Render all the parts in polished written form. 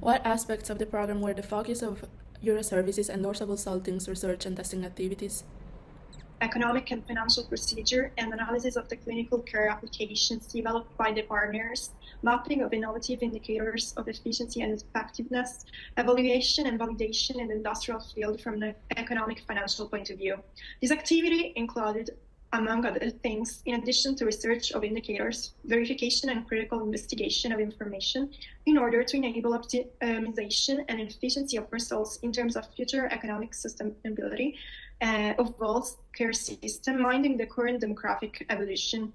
What aspects of the program were the focus of your services and Norsa Consulting's research and testing activities? Economic and financial procedure and analysis of the clinical care applications developed by the partners, mapping of innovative indicators of efficiency and effectiveness, evaluation and validation in the industrial field from the economic financial point of view. This activity included, among other things, in addition to research of indicators, verification and critical investigation of information in order to enable optimization and efficiency of results in terms of future economic sustainability of both care system, minding the current demographic evolution.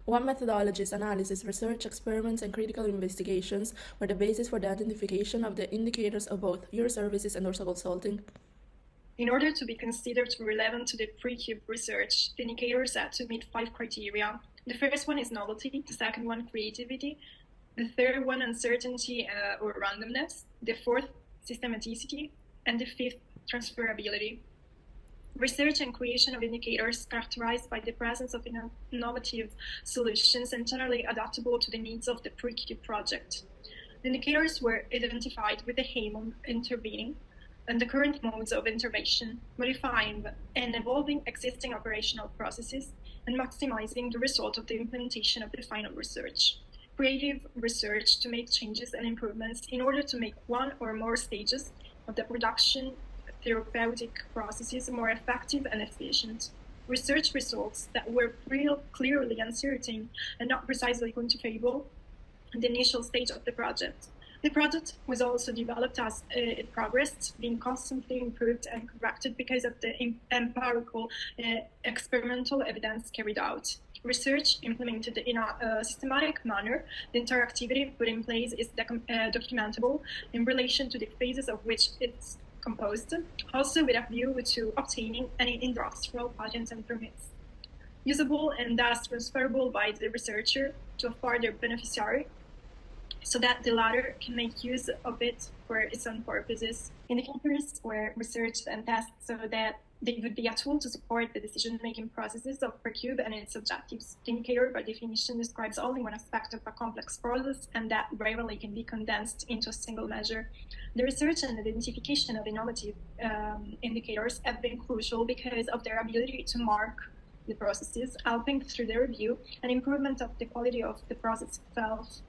What methodologies, analysis, research, experiments, and critical investigations were the basis for the identification of the indicators of both your services and Norsa Consulting? In order to be considered relevant to the PRECUBE research, the indicators had to meet 5 criteria. The first one is novelty, the second one creativity, the third one uncertainty or randomness, the fourth systematicity, and the fifth transferability. Research and creation of indicators characterized by the presence of innovative solutions and generally adaptable to the needs of the PRECUBE project. The indicators were identified with the aim of intervening and the current modes of intervention, modifying and evolving existing operational processes, and maximizing the result of the implementation of the final research. Creative research to make changes and improvements in order to make one or more stages of the production therapeutic processes more effective and efficient. Research results that were clearly uncertain and not precisely quantifiable in the initial stage of the project. The project was also developed as it progressed, being constantly improved and corrected because of the empirical experimental evidence carried out. Research implemented in a systematic manner, the entire activity put in place is documentable in relation to the phases of which it's composed, also with a view to obtaining any industrial patents and permits. Usable and thus transferable by the researcher to a further beneficiary, so that the latter can make use of it for its own purposes. Indicators were researched and tested so that they would be a tool to support the decision-making processes of PRECUBE and its objectives. The indicator, by definition, describes only one aspect of a complex process, and that rarely can be condensed into a single measure. The research and identification of innovative indicators have been crucial because of their ability to mark the processes, helping through the review and improvement of the quality of the process itself.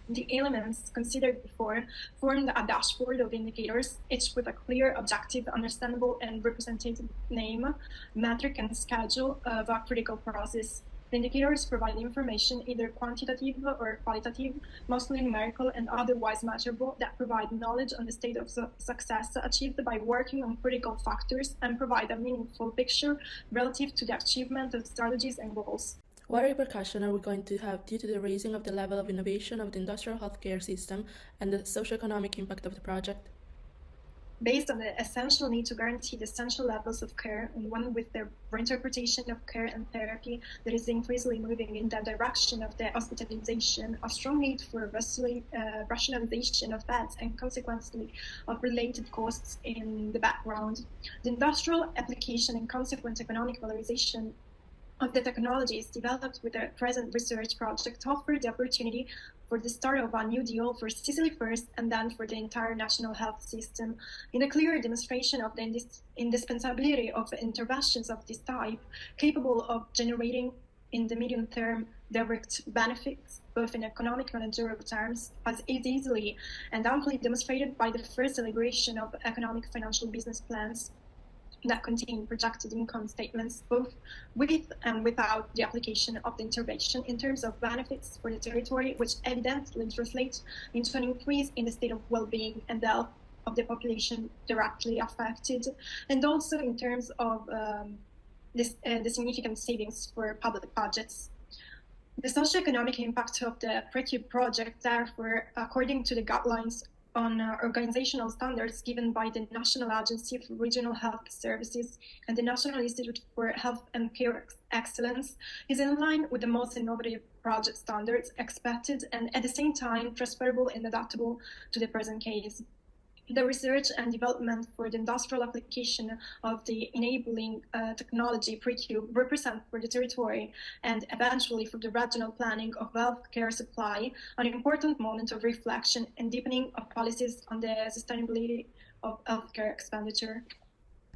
The elements considered before formed a dashboard of indicators, each with a clear, objective, understandable, and representative name, metric, and schedule of a critical process. The indicators provide information, either quantitative or qualitative, mostly numerical and otherwise measurable, that provide knowledge on the state of success achieved by working on critical factors and provide a meaningful picture relative to the achievement of strategies and goals. What repercussion are we going to have due to the raising of the level of innovation of the industrial healthcare system and the socioeconomic impact of the project? Based on the essential need to guarantee the essential levels of care, and one with the reinterpretation of care and therapy that is increasingly moving in the direction of the hospitalization, a strong need for rationalization of beds and consequently of related costs in the background. The industrial application and consequent economic valorization of the technologies developed with the present research project offer the opportunity for the start of a new deal for Sicily first and then for the entire national health system, in a clear demonstration of the indispensability of interventions of this type, capable of generating in the medium term direct benefits, both in economic and managerial terms, as is easily and amply demonstrated by the first elaboration of economic financial business plans that contain projected income statements, both with and without the application of the intervention in terms of benefits for the territory, which evidently translates into an increase in the state of well-being and health of the population directly affected, and also in terms of the significant savings for public budgets. The socioeconomic impact of the PRECUBE project, therefore, according to the guidelines on organizational standards given by the National Agency for Regional Health Services and the National Institute for Health and Care Excellence, is in line with the most innovative project standards expected and at the same time transferable and adaptable to the present case. The research and development for the industrial application of the enabling technology PRECUBE represent for the territory and eventually for the regional planning of healthcare supply an important moment of reflection and deepening of policies on the sustainability of healthcare expenditure.